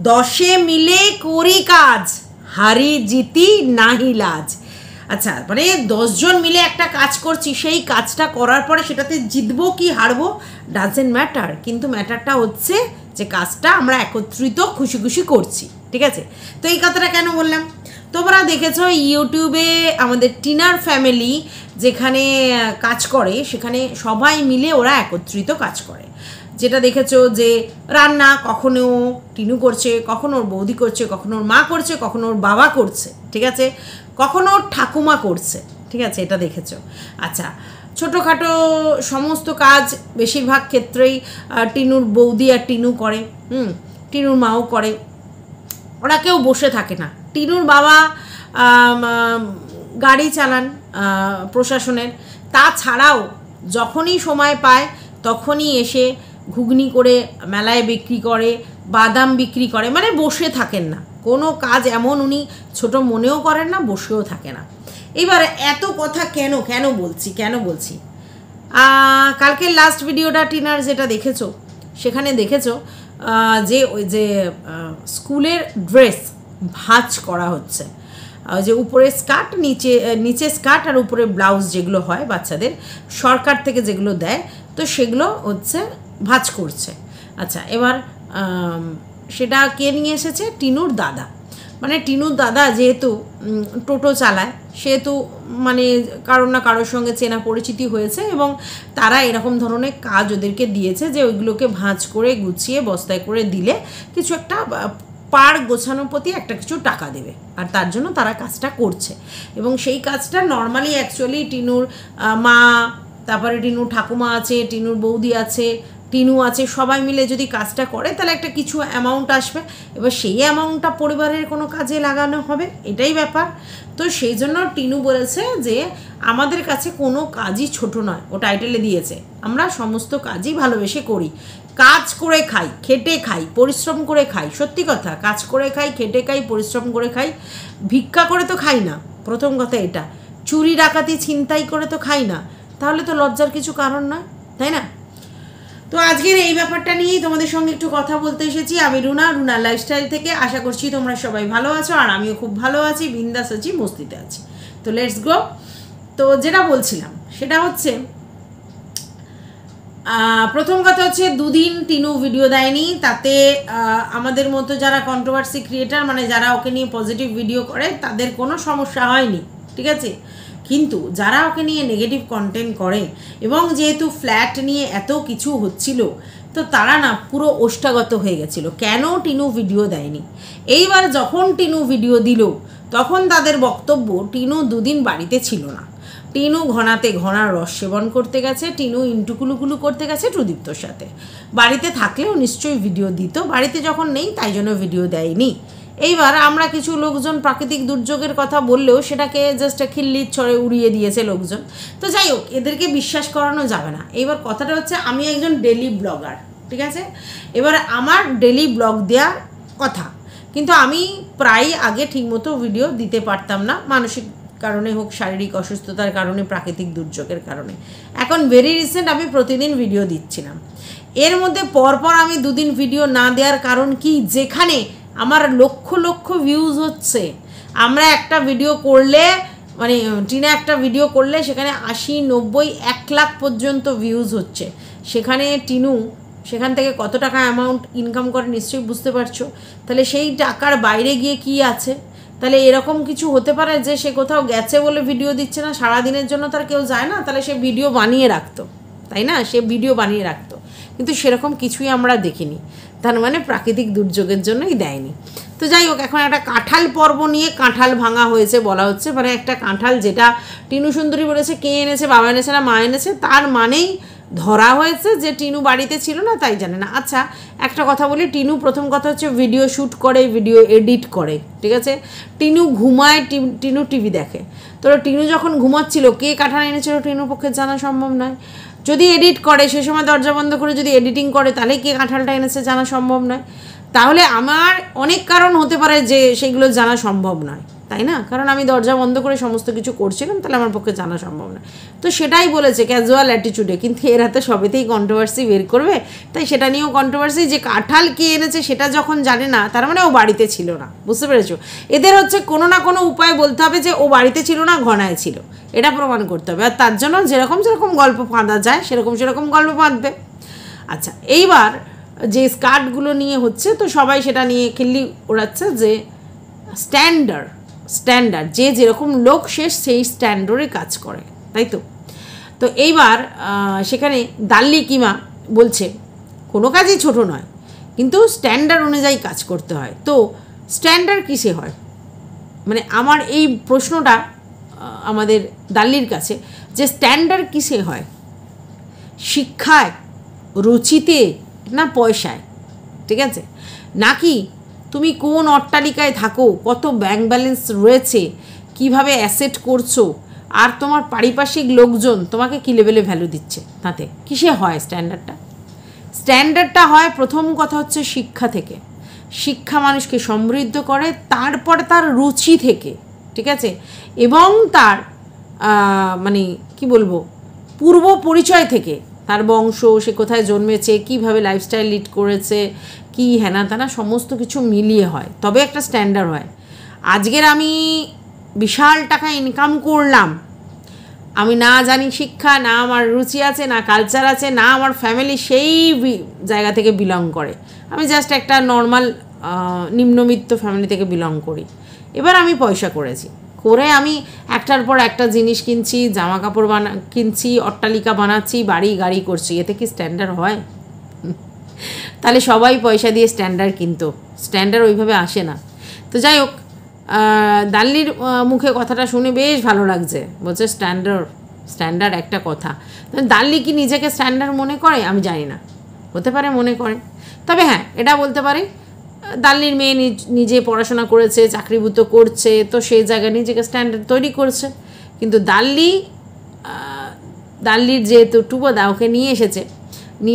দশে মিলে করি কাজ, হারি জিতি নাহি লাজ। আচ্ছা, মানে 10 জন মিলে একটা কাজ করছি, সেই কাজটা করার পরে সেটাতে জিতবো কি হারবো ডাজেন্ট ম্যাটার, কিন্তু ম্যাটারটা হচ্ছে যে কাজটা আমরা একত্রিত খুশি খুশি করছি, ঠিক আছে? তো এই কথাটা কেন বললাম, তোমরা দেখেছো ইউটিউবে আমাদের টিনার ফ্যামিলি যেখানে কাজ করে সেখানে সবাই মিলে ওরা একত্রিত কাজ করে। যেটা দেখেছো যে রান্না কখনো টিনু করছে, কখনো ওর বৌদি করছে, কখনো ওর মা করছে, কখনো ওর বাবা করছে, ঠিক আছে, কখনো ওর ঠাকুমা করছে, ঠিক আছে, এটা দেখেছো। আচ্ছা, ছোটোখাটো সমস্ত কাজ বেশিরভাগ ক্ষেত্রেই টিনুর বৌদি আর টিনু করে, টিনুর মাও করে, ওরা কেউ বসে থাকে না। টিনুর বাবা গাড়ি চালান প্রশাসনের, তাছাড়াও যখনই সময় পায় তখনই এসে ঘুগনি করে মেলায় বিক্রি করে, বাদাম বিক্রি করে, মানে বসে থাকেন না, কোনো কাজ এমন উনি ছোট মনেও করেন না, বসেও থাকে না। এবার এত কথা কেন বলছি, কালকের লাস্ট ভিডিওটা টিনার যেটা দেখেছো সেখানে দেখেছো যে ওই যে স্কুলের ড্রেস ভাঁজ করা হচ্ছে, যে উপরে স্কার্ট, নিচে স্কার্ট আর উপরে ব্লাউজ যেগুলো হয় বাচ্চাদের সরকার থেকে যেগুলো দেয়, তো সেগুলো হচ্ছে ভাঁজ করছে। আচ্ছা, এবার সেটা কে নিয়ে এসেছে? টিনুর দাদা। মানে টিনুর দাদা যেহেতু টোটো চালায়, সেহেতু মানে কারোর না কারোর সঙ্গে চেনা পরিচিতি হয়েছে এবং তারা এরকম ধরনের কাজ ওদেরকে দিয়েছে যে ওইগুলোকে ভাঁজ করে গুছিয়ে বস্তায় করে দিলে কিছু একটা পার গোছানোর প্রতি একটা কিছু টাকা দেবে, আর তার জন্য তারা কাজটা করছে। এবং সেই কাজটা নর্মালি অ্যাকচুয়ালি টিনুর মা, তারপরে টিনুর ঠাকুমা আছে, টিনুর বৌদি আছে, টিনু আছে, সবাই মিলে যদি কাজটা করে তাহলে একটা কিছু অ্যামাউন্ট আসবে। এবার সেই অ্যামাউন্টটা পরিবারের কোনো কাজে লাগানো হবে, এটাই ব্যাপার। তো সেই জন্য টিনু বলেছে যে আমাদের কাছে কোনো কাজই ছোট নয়, ও টাইটেলে দিয়েছে, আমরা সমস্ত কাজই ভালোবেসে করি, কাজ করে খাই, খেটে খাই, পরিশ্রম করে খাই। সত্যি কথা, কাজ করে খাই, খেটে খাই, পরিশ্রম করে খাই, ভিক্ষা করে তো খাই না, প্রথম কথা এটা, চুরি ডাকাতি ছিনতাই করে তো খাই না, তাহলে তো লজ্জার কিছু কারণ নয়, তাই না? তো আজকের এই ব্যাপারটা নিয়েই তোমাদের সঙ্গে একটু কথা বলতে এসেছি। আমি রুনার লাইফস্টাইল থেকে। আশা করছি তোমরা সবাই ভালো আছো, আর আমিও খুব ভালো আছি, বিন্দাস আছি, মস্তিতে আছি। তো লেটস গো। তো যেটা বলছিলাম সেটা হচ্ছে, প্রথম কথা হচ্ছে 2 দিন টিনু ভিডিও দেয়নি, তাতে আমাদের মতো যারা কন্ট্রোভার্সি ক্রিয়েটার, মানে যারা ওকে নিয়ে পজিটিভ ভিডিও করে, তাদের কোনো সমস্যা হয়নি, ঠিক আছে। কিন্তু যারা ওকে নিয়ে নেগেটিভ কন্টেন্ট করে, এবং যেহেতু ফ্ল্যাট নিয়ে এত কিছু হচ্ছিল, তো তারা না পুরো ওষ্ঠাগত হয়ে গেছিলো কেন টিনু ভিডিও দেয়নি। এইবার যখন টিনু ভিডিও দিল তখন তাদের বক্তব্য টিনু 2 দিন বাড়িতে ছিল না, টিনু ঘনার রস সেবন করতে গেছে, টিনু ইন্টুকুলুকুলু করতে গেছে প্রদীপ্তর সাথে। বাড়িতে থাকলেও নিশ্চয়ই ভিডিও দিত, বাড়িতে যখন নেই তাই জন্য ভিডিও দেয়নি। এইবার আমরা কিছু লোকজন প্রাকৃতিক দুর্যোগের কথা বললেও সেটাকে জাস্ট খিল্লির ছড়ে উড়িয়ে দিয়েছে লোকজন। তো যাই হোক, এদেরকে বিশ্বাস করানো যাবে না। এইবার কথাটা হচ্ছে, আমি একজন ডেলি ব্লগার, ঠিক আছে, এবার আমার ডেলি ব্লগ দেওয়ার কথা, কিন্তু আমি প্রায় আগে ঠিকমতো ভিডিও দিতে পারতাম না, মানসিক কারণে হোক, শারীরিক অসুস্থতার কারণে, প্রাকৃতিক দুর্যোগের কারণে। এখন ভেরি রিসেন্ট আমি প্রতিদিন ভিডিও দিচ্ছিলাম। এর মধ্যে পরপর আমি 2 দিন ভিডিও না দেওয়ার কারণ কি, যেখানে আমার লক্ষ ভিউজ হচ্ছে, আমরা একটা ভিডিও করলে, মানে টিনা একটা ভিডিও করলে সেখানে 80, 90, 1 লাখ পর্যন্ত ভিউজ হচ্ছে, সেখানে টিনু সেখান থেকে কত টাকা অ্যামাউন্ট ইনকাম করে নিশ্চয়ই বুঝতে পারছো। তাহলে সেই টাকার বাইরে গিয়ে কি আছে? তাহলে এরকম কিছু হতে পারে যে সে কোথাও গেছে বলে ভিডিও দিচ্ছে না, সারাদিনের জন্য তার কেউ যায় না, তাহলে সে ভিডিও বানিয়ে রাখতো, তাই না? সে ভিডিও বানিয়ে রাখতো, কিন্তু সেরকম কিছুই আমরা দেখিনি, তার মানে প্রাকৃতিক দুর্যোগের জন্যই দেয়নি। তো যাই হোক, এখন একটা কাঁঠাল পর্ব নিয়ে কাঁঠাল ভাঙা হয়েছে বলা হচ্ছে, মানে একটা কাঁঠাল যেটা টিনু সুন্দরী বলেছে কে এনেছে, বাবা এনেছে না মা এনেছে, তার মানেই ধরা হয়েছে যে টিনু বাড়িতে ছিল না, তাই জানে না। আচ্ছা, একটা কথা বলি, টিনু প্রথম কথা হচ্ছে ভিডিও শ্যুট করে, ভিডিও এডিট করে, ঠিক আছে। টিনু ঘুমায়, টিনু টিভি দেখে। তো টিনু যখন ঘুমাচ্ছিল কে কাঁঠাল এনেছিল টিনুর পক্ষে জানা সম্ভব নয়। যদি এডিট করে, সে সময় দরজা বন্ধ করে যদি এডিটিং করে, তাহলে কে কাঁঠালটা এনেছে জানা সম্ভব নয়। তাহলে আমার অনেক কারণ হতে পারে যে সেগুলো জানা সম্ভব নয়, তাই না? কারণ আমি দরজা বন্ধ করে সমস্ত কিছু করছিলাম, তাহলে আমার পক্ষে জানা সম্ভব না। তো সেটাই বলেছে ক্যাজুয়াল অ্যাটিটিউডে, কিন্তু এরা তো সবেতেই কন্ট্রোভার্সি বের করবে, তাই সেটা নিয়েও কন্ট্রোভার্সি। যে কাঁঠাল কে এনেছে সেটা যখন জানে না, তার মানে ও বাড়িতে ছিল না, বুঝতে পেরেছো? এদের হচ্ছে কোনো না কোনো উপায় বলতে হবে যে ও বাড়িতে ছিল না, ঘনায় ছিল, এটা প্রমাণ করতে হবে। আর তার জন্য যেরকম যেরকম গল্প বাঁধা যায় সেরকম সেরকম গল্প বাঁধবে। আচ্ছা, এইবার যে স্কার্টগুলো নিয়ে হচ্ছে, তো সবাই সেটা নিয়ে খিল্লি ওড়াচ্ছে যে স্ট্যান্ডার্ড যে যেরকম লোক সে সেই স্ট্যান্ডার্ডে কাজ করে, তাই তো? তো এইবার সেখানে দাল্লি কিমা বলছে কোনো কাজই ছোট নয়, কিন্তু স্ট্যান্ডার্ড অনুযায়ী কাজ করতে হয়। তো স্ট্যান্ডার্ড কিসে হয়? মানে আমার এই প্রশ্নটা আমাদের দাল্লির কাছে, যে স্ট্যান্ডার্ড কিসে হয়? শিক্ষায়, রুচিতে, না পয়সায়? ঠিক আছে, নাকি তুমি কোন অট্টালিকায় থাকো, কত ব্যাংক ব্যালেন্স রয়েছে, কিভাবে অ্যাসেট করছো, আর তোমার পারিপার্শ্বিক লোকজন তোমাকে কী লেভেলে ভ্যালু দিচ্ছে, তাতে কিসে হয় স্ট্যান্ডার্ডটা? স্ট্যান্ডার্ডটা হয়, প্রথম কথা হচ্ছে শিক্ষা থেকে। শিক্ষা মানুষকে সমৃদ্ধ করে, তারপর তার রুচি থেকে, ঠিক আছে, এবং তার মানে কি বলবো, পূর্ব পরিচয় থেকে, তার বংশ, সে কোথায় জন্মেছে, কিভাবে লাইফস্টাইল লিড করেছে, কি হেনা তেনা সমস্ত কিছু মিলিয়ে হয়, তবে একটা স্ট্যান্ডার্ড হয়। আজকের আমি বিশাল টাকা ইনকাম করলাম, আমি না জানি শিক্ষা, না আমার রুচি আছে, না কালচার আছে, না আমার ফ্যামিলি সেই জায়গা থেকে বিলং করে, আমি জাস্ট একটা নর্মাল নিম্নবিত্ত ফ্যামিলি থেকে বিলং করি। এবার আমি পয়সা করেছি, করে আমি একটার পর একটা জিনিস কিনছি, জামা কাপড় কিনছি, অট্টালিকা বানাচ্ছি, বাড়ি গাড়ি করছি, এতে কি স্ট্যান্ডার্ড হয়? তাহলে সবাই পয়সা দিয়ে স্ট্যান্ডার্ড কিনতো, স্ট্যান্ডার্ড ওইভাবে আসে না। তো যাই হোক, দাল্লির মুখে কথাটা শুনে বেশ ভালো লাগছে, বলছে স্ট্যান্ডার্ড একটা কথা। দাল্লি কি নিজেকে স্ট্যান্ডার্ড মনে করে? আমি জানি না, হতে পারে মনে করে। তবে হ্যাঁ, এটা বলতে পারে দাল্লির মেয়ে নিজে পড়াশোনা করেছে, চাকরিভূত করছে, তো সেই জায়গায় নিজেকে স্ট্যান্ডার্ড তৈরি করছে। কিন্তু দাল্লির যেহেতু টুবোদা ওকে নিয়ে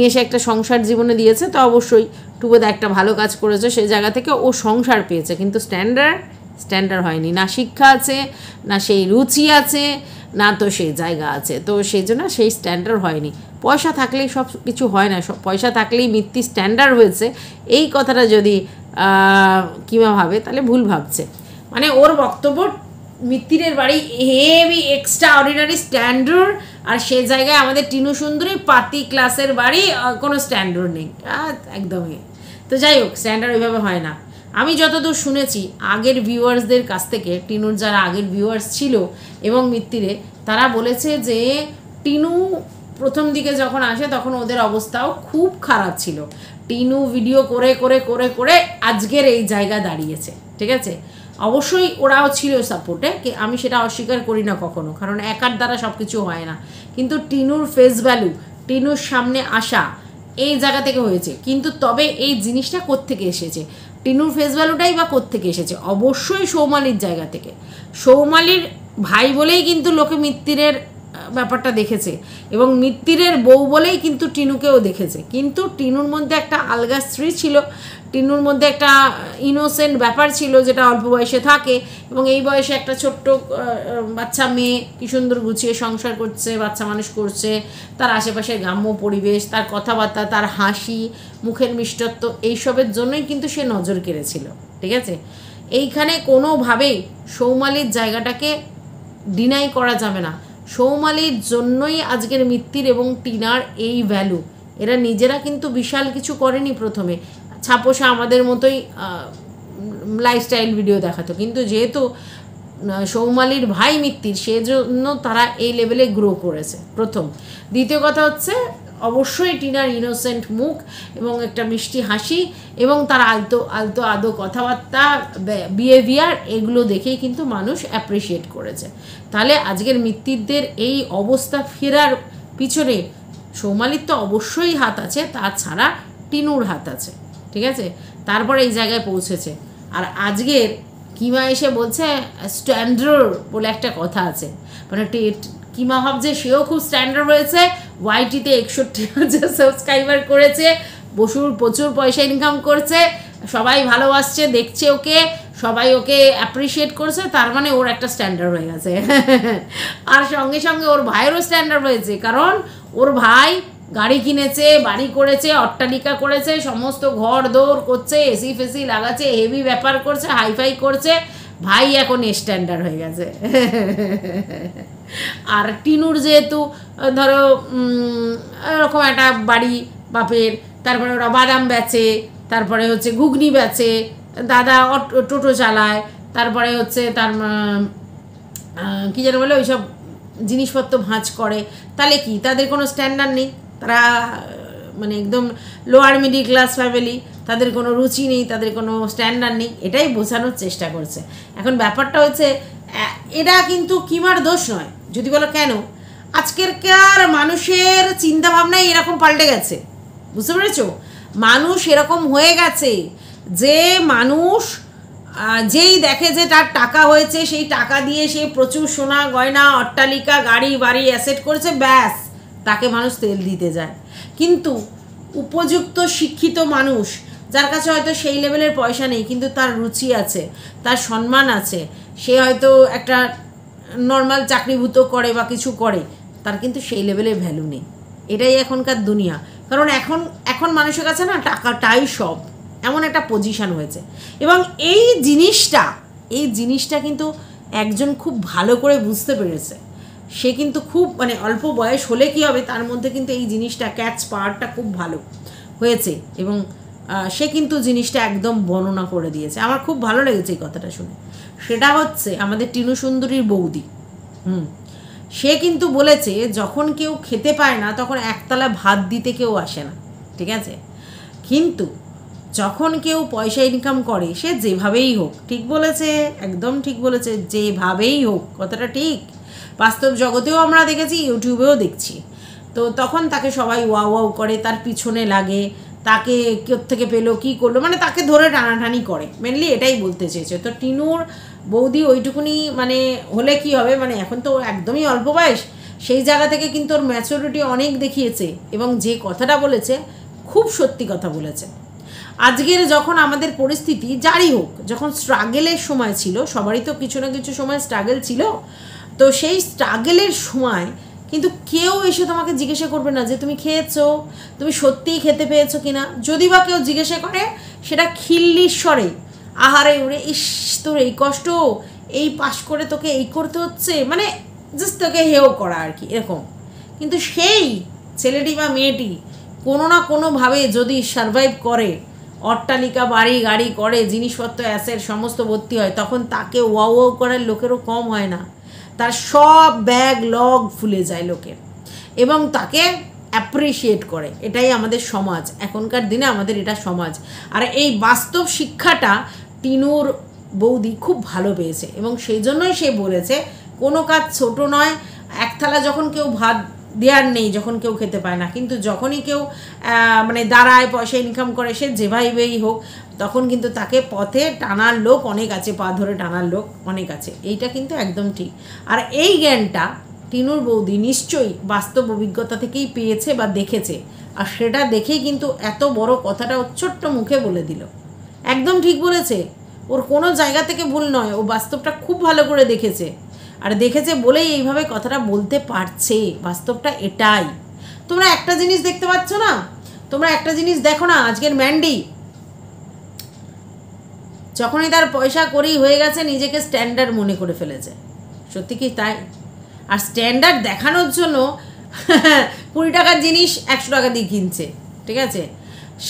এসে একটা সংসার জীবনে দিয়েছে, তো অবশ্যই টুবোদা একটা ভালো কাজ করেছে, সেই জায়গা থেকে ও সংসার পেয়েছে, কিন্তু স্ট্যান্ডার্ড হয়নি। না শিক্ষা আছে, না সেই রুচি আছে, না তো সেই জায়গা আছে, তো সেই জন্য সেই স্ট্যান্ডার্ড হয়নি। পয়সা থাকলেই সব কিছু হয় না, পয়সা থাকলেই মিত্তি স্ট্যান্ডার্ড হয়েছে, এই কথাটা যদি কিমা ভাবে তাহলে ভুল ভাবছে। মানে ওর বক্তব্য মিত্তিরের বাড়ি হেভি এক্সট্রা অর্ডিনারি স্ট্যান্ডার্ড, আর সে জায়গায় আমাদের টিনু সুন্দরী পাতি ক্লাসের বাড়ি, কোনো স্ট্যান্ডার্ড নেই একদমই। তো যাই হোক, স্ট্যান্ডার্ড ওইভাবে হয় না। আমি যতদূর শুনেছি আগের ভিউয়ার্সদের কাছ থেকে, টিনুর যারা আগের ভিউয়ার্স ছিল এবং মিত্তিরে, তারা বলেছে যে টিনু প্রথম দিকে যখন আসে তখন ওদের অবস্থাও খুব খারাপ ছিল। টিনু ভিডিও করে করে করে করে আজকের এই জায়গা দাঁড়িয়েছে, ঠিক আছে। অবশ্যই ওরাও ছিল সাপোর্টে, আমি সেটা অস্বীকার করি না কখনো, কারণ একার দ্বারা সব কিছু হয় না। কিন্তু টিনুর ফেস ভ্যালু, টিনুর সামনে আসা এই জায়গা থেকে হয়েছে। কিন্তু তবে এই জিনিসটা কোত্থেকে এসেছে, টিনুর ফেস ভ্যালুটাই বা কোত্থেকে এসেছে? অবশ্যই সৌমালির জায়গা থেকে। সৌমালির ভাই বলেই কিন্তু লোকে মিত্তিরের ব্যাপারটা দেখেছে, এবং মিত্তিরের বউ বলেই কিন্তু টিনুকেও দেখেছে। কিন্তু টিনুর মধ্যে একটা আলগা স্ত্রী ছিল, টিনুর মধ্যে একটা ইনোসেন্ট ব্যাপার ছিল, যেটা অল্প বয়সে থাকে, এবং এই বয়সে একটা ছোট্ট বাচ্চা মেয়ে কি সুন্দর গুছিয়ে সংসার করছে, বাচ্চা মানুষ করছে, তার আশেপাশে গ্রাম্য পরিবেশ, তার কথাবার্তা, তার হাসি, মুখের মিষ্টত্ব, এইসবের জন্যই কিন্তু সে নজর কেড়েছিল, ঠিক আছে। এইখানে কোনোভাবেই সৌমালির জায়গাটাকে ডিনাই করা যাবে না। সৌমালির জন্যই আজকের মিত্তির এবং টিনার এই ভ্যালু। এরা নিজেরা কিন্তু বিশাল কিছু করেনি, প্রথমে ছাপোষা আমাদের মতোই লাইফস্টাইল ভিডিও দেখাতো, কিন্তু যেহেতু সৌমালির ভাই মিত্তির, সেজন্য তারা এই লেভেলে গ্রো করেছে, প্রথম। দ্বিতীয় কথা হচ্ছে অবশ্যই টিনার ইনোসেন্ট মুখ এবং একটা মিষ্টি হাসি এবং তার আলতো আদো কথাবার্তা, বিহেভিয়ার, এগুলো দেখেই কিন্তু মানুষ অ্যাপ্রিসিয়েট করেছে। তাহলে আজকের মিত্তিরদের এই অবস্থা ফেরার পিছনে সৌমালির তো অবশ্যই হাত আছে, তাছাড়া টিনুর হাত আছে, ঠিক আছে। তারপরে এই জায়গায় পৌঁছেছে। আর আজকের কিমা এসে বলছে স্ট্যান্ডার্ড বলে একটা কথা আছে, মানে কিমা ভাবছে সেও খুব স্ট্যান্ডার্ড হয়েছে, ওয়াইটিতে 61,000 সাবস্ক্রাইবার করেছে, বসুর প্রচুর পয়সা ইনকাম করছে, সবাই ভালোবাসছে, দেখছে ওকে, সবাই ওকে অ্যাপ্রিসিয়েট করছে, তার মানে ওর একটা স্ট্যান্ডার্ড হয়ে গেছে। আর সঙ্গে সঙ্গে ওর ভাইয়েরও স্ট্যান্ডার্ড হয়েছে, কারণ ওর ভাই গাড়ি কিনেছে, বাড়ি করেছে, অট্টালিকা করেছে, সমস্ত ঘর দৌড় করছে, এসি ফেসি লাগাচ্ছে, হেভি ব্যাপার করছে, হাইফাই করছে, ভাই এখন স্ট্যান্ডার্ড হয়ে গেছে। আর টিনুর যেহেতু ধরো এরকম একটা বাড়ি বাপের, তারপরে ওরা বাদাম বেচে, তারপরে হচ্ছে ঘুগনি বেচে, দাদা টোটো চালায়, তারপরে হচ্ছে তার কী যেন বলে ওইসব জিনিসপত্র ভাঁজ করে, তাহলে কি তাদের কোনো স্ট্যান্ডার্ড নেই? তারা মানে একদম লোয়ার মিডিল ক্লাস ফ্যামিলি, তাদের কোনো রুচি নেই, তাদের কোনো স্ট্যান্ডার্ড নেই, এটাই বোঝানোর চেষ্টা করছে। এখন ব্যাপারটা হচ্ছে এটা কিন্তু কিমার দোষ নয়। যদি বলো কেন, আজকেরকার মানুষের চিন্তাভাবনাই এরকম পাল্টে গেছে, বুঝতে পেরেছো? মানুষ এরকম হয়ে গেছে যে মানুষ যেই দেখে যে তার টাকা হয়েছে, সেই টাকা দিয়ে সে প্রচুর সোনা গয়না অট্টালিকা গাড়ি বাড়ি অ্যাসেট করেছে, ব্যাস তাকে মানুষ তেল দিতে যায়। কিন্তু উপযুক্ত শিক্ষিত মানুষ, যার কাছে হয়তো সেই লেভেলের পয়সা নেই কিন্তু তার রুচি আছে, তার সম্মান আছে, সে হয়তো একটা নর্মাল চাকরিভূত করে বা কিছু করে, তার কিন্তু সেই লেভেলের ভ্যালু নেই। এটাই এখনকার দুনিয়া। কারণ এখন মানুষের কাছে না টাকাটাই সব, এমন একটা পজিশান হয়েছে। এবং এই জিনিসটা কিন্তু একজন খুব ভালো করে বুঝতে পেরেছে। সে কিন্তু খুব মানে অল্প বয়স হলে কী হবে, তার মধ্যে কিন্তু এই জিনিসটা ক্যাচ পাওয়ারটা খুব ভালো হয়েছে, এবং সে কিন্তু জিনিসটা একদম বর্ণনা করে দিয়েছে। আমার খুব ভালো লেগেছে এই কথাটা শুনে। সেটা হচ্ছে আমাদের টিনু সুন্দরীর বৌদি। সে কিন্তু বলেছে যখন কেউ খেতে পায় না তখন একতলা ভাত দিতে কেউ আসে না, ঠিক আছে? কিন্তু যখন কেউ পয়সা ইনকাম করে, সে যেভাবেই হোক, ঠিক বলেছে, একদম ঠিক বলেছে, যেভাবেই হোক, কথাটা ঠিক। বাস্তব জগতেও আমরা দেখেছি, ইউটিউবেও দেখছি। তো তখন তাকে সবাই ওয়াও ওয়াও করে, তার পিছনে লাগে, তাকে কোত্থেকে পেলো, কী করলো, মানে তাকে ধরে টানাটানি করে, মেনলি এটাই বলতে চেয়েছে। তো টিনুর বৌদি ওইটুকুনি মানে হলে কি হবে, মানে এখন তো একদমই অল্প বয়স, সেই জায়গা থেকে কিন্তু ওর ম্যাচুরিটি অনেক দেখিয়েছে, এবং যে কথাটা বলেছে খুব সত্যি কথা বলেছে। আজকের যখন আমাদের পরিস্থিতি যারই হোক, যখন স্ট্রাগেলের সময় ছিল, সবারই তো কিছু না কিছু সময় স্ট্রাগেল ছিল, তো সেই স্ট্রাগেলের সময় কিন্তু কেউ এসে তোমাকে জিজ্ঞাসা করবে না যে তুমি খেয়েছো, তুমি সত্যিই খেতে পেয়েছো কিনা। যদি বা কেউ জিজ্ঞাসা করে, সেটা খিল্লির স্বরে, আহারে ওরে, ইস তোর এই কষ্ট, এই পাশ করে তোকে এই করতে হচ্ছে, মানে জাস্ট তোকে হেও করা আর কি, এরকম। কিন্তু সেই ছেলেটি বা মেয়েটি কোনো না কোনোভাবে যদি সারভাইভ করে, অট্টালিকা বাড়ি গাড়ি করে, জিনিসপত্র অ্যাসেট সমস্ত ভর্তি হয়, তখন তাকে ওয়াও ওয়াও করার লোকেরও কম হয় না। তার সব ব্যাগ লগ ফুলে যায় লোকের, এবং তাকে অ্যাপ্রিসিয়েট করে। এটাই আমাদের সমাজ, এখনকার দিনে আমাদের এটা সমাজ। আর এই বাস্তব শিক্ষাটা টিনুর বৌদি খুব ভালো পেয়েছে, এবং সেই জন্যই সে বলেছে কোনো কাজ ছোট নয়। এক থালা যখন কেউ ভাত দেওয়ার নেই, যখন কেউ খেতে পায় না, কিন্তু যখনই কেউ মানে দাঁড়ায়, পয়সা ইনকাম করে, সে যেভাবেই হোক, তখন কিন্তু তাকে পথে টানার লোক অনেক আছে, পা ধরে টানার লোক অনেক আছে। এইটা কিন্তু একদম ঠিক। আর এই জ্ঞানটা টিনুর বৌদি নিশ্চয়ই বাস্তব অভিজ্ঞতা থেকেই পেয়েছে বা দেখেছে, আর সেটা দেখেই কিন্তু এত বড় কথাটা ওর ছোট্ট মুখে বলে দিল। একদম ঠিক বলেছে, ওর কোনো জায়গা থেকে ভুল নয়, ও বাস্তবটা খুব ভালো করে দেখেছে, আর দেখেছে বলেই এইভাবে কথাটা বলতে পারছে। বাস্তবটা এটাই। তোমরা একটা জিনিস দেখতে পাচ্ছ না, তোমরা একটা জিনিস দেখো না, আজকের ম্যান্ডি যখনই তার পয়সা করেই হয়ে গেছে, নিজেকে স্ট্যান্ডার্ড মনে করে ফেলেছে। সত্যি কি তাই? আর স্ট্যান্ডার্ড দেখানোর জন্য 20 টাকার জিনিস 100 টাকা দিয়ে কিনছে, ঠিক আছে?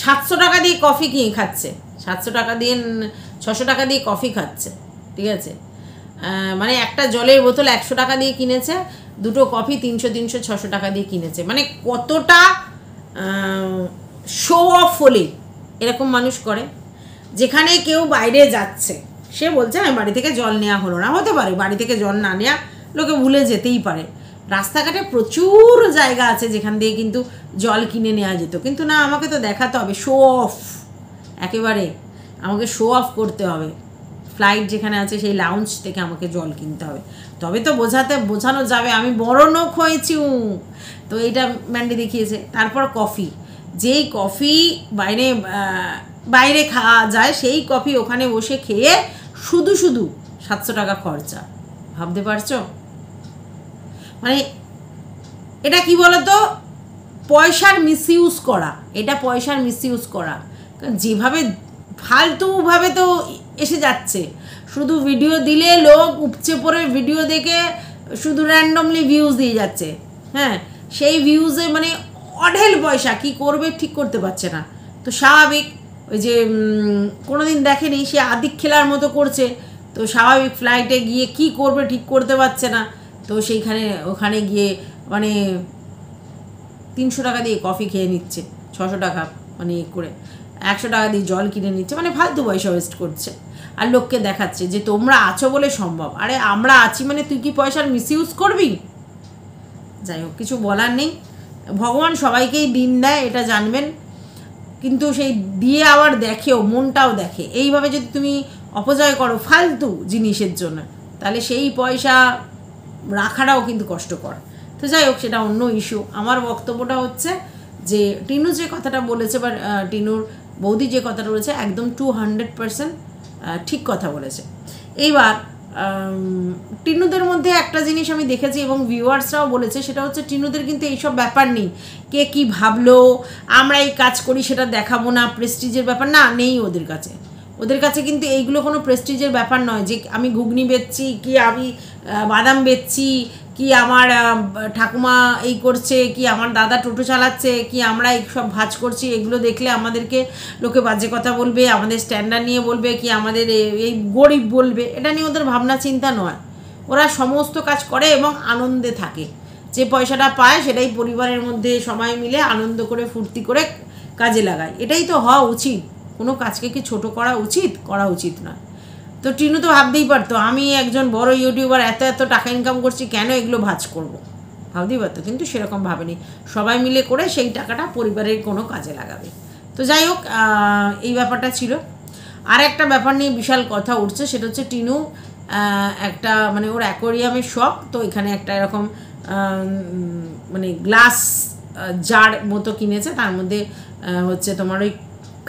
700 টাকা দিয়ে কফি কিনে খাচ্ছে, 700 টাকা দিয়ে 600 টাকা দিয়ে কফি খাচ্ছে, ঠিক আছে? মানে একটা জলের বোতল 100 টাকা দিয়ে কিনেছে, দুটো কফি 300 600 টাকা দিয়ে কিনেছে। মানে কতটা শো অফ হলে এরকম মানুষ করে। যেখানে কেউ বাইরে যাচ্ছে, সে বলছে আমি বাড়ি থেকে জল নেওয়া হলো না, হতে পারে বাড়ি থেকে জল না নেওয়া, লোকে ভুলে যেতেই পারে। রাস্তাঘাটে প্রচুর জায়গা আছে যেখান দিয়ে কিন্তু জল কিনে নেওয়া যেত, কিন্তু না, আমাকে তো দেখাতে হবে, শো অফ, একেবারে আমাকে শো অফ করতে হবে। ফ্লাইট যেখানে আছে সেই লাউঞ্জ থেকে আমাকে জল কিনতে হবে, তবে তো বোঝানো যাবে আমি বড় লোক হয়েছি। তো এইটা ম্যান্ডি দেখিয়েছে। তারপর কফি, যেই কফি বাইরে বাইরে খাওয়া যায় সেই কফি ওখানে বসে খেয়ে শুধু শুধু 700 টাকা খরচা। ভাবতে পারছো? মানে এটা কি বলতো, পয়সার মিসইউজ করা, এটা পয়সার মিসইউজ করা। যেভাবে ফালতুভাবে তো এসে যাচ্ছে, শুধু ভিডিও দিলে লোক উপচে পড়ে ভিডিও দেখে শুধু র্যান্ডমলি ভিউজ দিয়ে যাচ্ছে। হ্যাঁ, সেই ভিউজে মানে অঢেল পয়সা, কি করবে ঠিক করতে পারছে না। তো স্বাভাবিক, ওই যে কোনো দিন দেখেনি সে আদিক খেলার মতো করছে, তো স্বাভাবিক ফ্লাইটে গিয়ে কি করবে ঠিক করতে পারছে না, তো সেইখানে ওখানে গিয়ে মানে 300 টাকা দিয়ে কফি খেয়ে নিচ্ছে, 600 টাকা মানে করে 100 টাকা দিয়ে জল কিনে নিচ্ছে, মানে ফালতু পয়সা ওয়েস্ট করছে। আর লোককে দেখাচ্ছে যে তোমরা আছো বলে সম্ভব। আরে আমরা আছি মানে তুই কি পয়সার মিসইউজ করবি? যাই হোক, কিছু বলার নেই। ভগবান সবাইকেই দিন দেয়, এটা জানবেন, কিন্তু সেই দিয়ে আবার দেখেও, মনটাও দেখে। এইভাবে যদি তুমি অপচয় করো ফালতু জিনিসের জন্য, তাহলে সেই পয়সা রাখাটাও কিন্তু কষ্টকর। তো যাই হোক, সেটা অন্য ইস্যু। আমার বক্তব্যটা হচ্ছে যে টিনু যে কথাটা বলেছে বা টিনুর বৌদি যে কথাটা বলেছে একদম 200% ঠিক কথা বলেছে। এইবার টিনুদের মধ্যে একটা জিনিস আমি দেখেছি এবং ভিউয়ার্সরাও বলেছে, সেটা হচ্ছে টিনুদের কিন্তু এইসব ব্যাপার নেই, কে কি ভাবলো, আমরা এই কাজ করি সেটা দেখাবো না, প্রেস্টিজের ব্যাপার না, নেই ওদের কাছে। ওদের কাছে কিন্তু এইগুলো কোনো প্রেস্টিজের ব্যাপার নয়, যে আমি ঘুগনি বেচছি, কি আমি বাদাম বেচছি, কি আমার ঠাকুমা এই করছে, কি আমার দাদা টোটো চালাচ্ছে, কি আমরা এই সব ভাজ করছি, এগুলো দেখলে আমাদেরকে লোকে বাজে কথা বলবে, আমাদের স্ট্যান্ডার্ড নিয়ে বলবে, কি আমাদের এই গরিব বলবে। এটা নিয়ে ওদের ভাবনা চিন্তা নয়। ওরা সমস্ত কাজ করে এবং আনন্দে থাকে। যে পয়সাটা পায় সেটাই পরিবারের মধ্যে সবাই মিলে আনন্দ করে ফুর্তি করে কাজে লাগায়। এটাই তো হওয়া উচিত। কোনো কাজকে কি ছোট করা উচিত? করা উচিত না। তো টিনু তো ভাবতেই পারতো আমি একজন বড় ইউটিউবার, এত এত টাকা ইনকাম করছি, কেন এগুলো ভাজ করব, ভাবতেই পারতো। কিন্তু সেরকম ভাবেনি, সবাই মিলে করে সেই টাকাটা পরিবারের কোনো কাজে লাগাবে। তো যাই হোক, এই ব্যাপারটা ছিল। আর একটা ব্যাপার নিয়ে বিশাল কথা উঠছে, সেটা হচ্ছে টিনু একটা মানে ওর অ্যাকোয়ারিয়ামের শখ, তো এখানে একটা এরকম মানে গ্লাস জার মতো কিনেছে, তার মধ্যে হচ্ছে তোমার ওই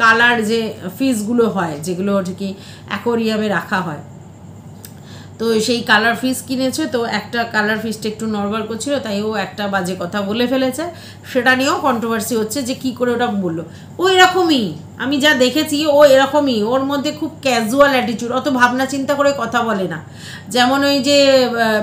কালার যে ফিশগুলো হয়, যেগুলো ঠিকই অ্যাকোয়ারিয়ামে রাখা হয়, তো সেই কালার ফিশ কিনেছে। তো একটা কালার ফিশটা একটু নড়বড় করছিল, তাই ও একটা বাজে কথা বলে ফেলেছে। সেটা নিয়েও কন্ট্রোভার্সি হচ্ছে যে কি করে ওটা বললো। ও এরকমই, আমি যা দেখেছি ও এরকমই, ওর মধ্যে খুব ক্যাজুয়াল অ্যাটিটিউড, অত ভাবনা চিন্তা করে কথা বলে না। যেমন ওই যে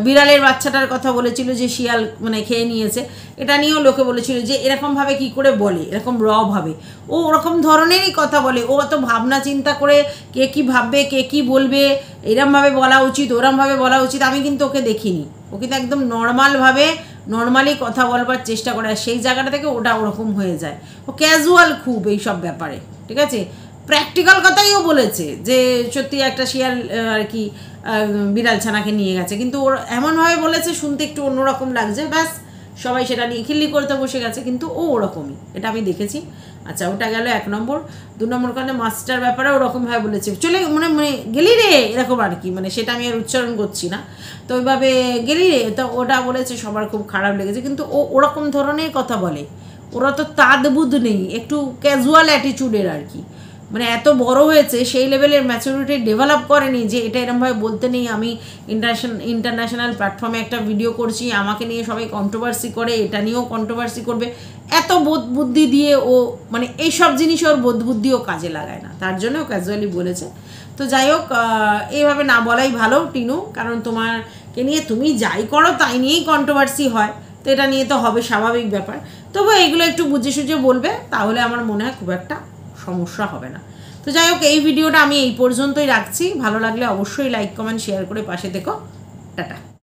বিড়ালের বাচ্চাটার কথা বলেছিল যে শিয়াল মানে খেয়ে নিয়েছে, এটা নিয়েও লোকে বলেছিল যে এরকমভাবে কি করে বলে, এরকম ভাবে। ও ওরকম ধরনেরই কথা বলে। ও অত ভাবনা চিন্তা করে কে কি ভাববে, কে কি বলবে, এরমভাবে বলা উচিত, ওরমভাবে বলা উচিত, আমি কিন্তু ওকে দেখিনি। ও কিন্তু একদম নর্মালি কথা বলবার চেষ্টা করে, আর সেই জায়গাটা থেকে ওটা ওরকম হয়ে যায়। ও ক্যাজুয়াল খুব এই সব ব্যাপারে, ঠিক আছে। প্র্যাকটিক্যাল কথাই ও বলেছে যে সত্যি একটা শিয়াল আর কি বিড়াল ছানাকে নিয়ে গেছে, কিন্তু ওর এমনভাবে বলেছে শুনতে একটু অন্যরকম লাগছে, ব্যাস সবাই সেটা নিয়ে খিল্লি করতে বসে গেছে, কিন্তু ও ওরকমই, এটা আমি দেখেছি। আচ্ছা, ওটা গেল 1 নম্বর। 2 নম্বর কারণে মাছটার ব্যাপারে ওরকমভাবে বলেছে, চলে মানে মানে গেলি রে, এরকম আর কি, মানে সেটা আমি আর উচ্চারণ করছি না, তো ওইভাবে গেলি রে, তো ওটা বলেছে, সবার খুব খারাপ লেগেছে। কিন্তু ও ওরকম ধরনের কথা বলে, ওরা তো তাদবুদ নেই, একটু ক্যাজুয়াল অ্যাটিটিউডের আর কি, মানে এত বড় হয়েছে সেই লেভেলের ম্যাচুরিটি ডেভেলপ করেনি যে এটা এরমভাবে বলতে নেই। আমি ইন্টারন্যাশনাল প্ল্যাটফর্মে একটা ভিডিও করছি, আমাকে নিয়ে সবাই কন্ট্রোভার্সি করে, এটা নিয়েও কন্ট্রোভার্সি করবে, এত বোধ বুদ্ধি দিয়ে ও মানে এইসব জিনিস ওর বোধ বুদ্ধিও কাজে লাগায় না, তার জন্য ও ক্যাজুয়ালি বলেছে। তো যাই হোক, এইভাবে না বলাই ভালো টিনু, কারণ তোমাকে নিয়ে তুমি যাই করো তাই নিয়েই কন্ট্রোভার্সি হয়, তো এটা নিয়ে তো হবে, স্বাভাবিক ব্যাপার। তবু এগুলো একটু বুঝে সুঝে বলবে, তাহলে আমার মনে হয় খুব একটা সমস্যা হবে না। তো যাই হোক, এই ভিডিওটা আমি এই পর্যন্তই রাখছি। ভালো লাগলে অবশ্যই লাইক কমেন্ট শেয়ার করে পাশে থেকো। টাটা।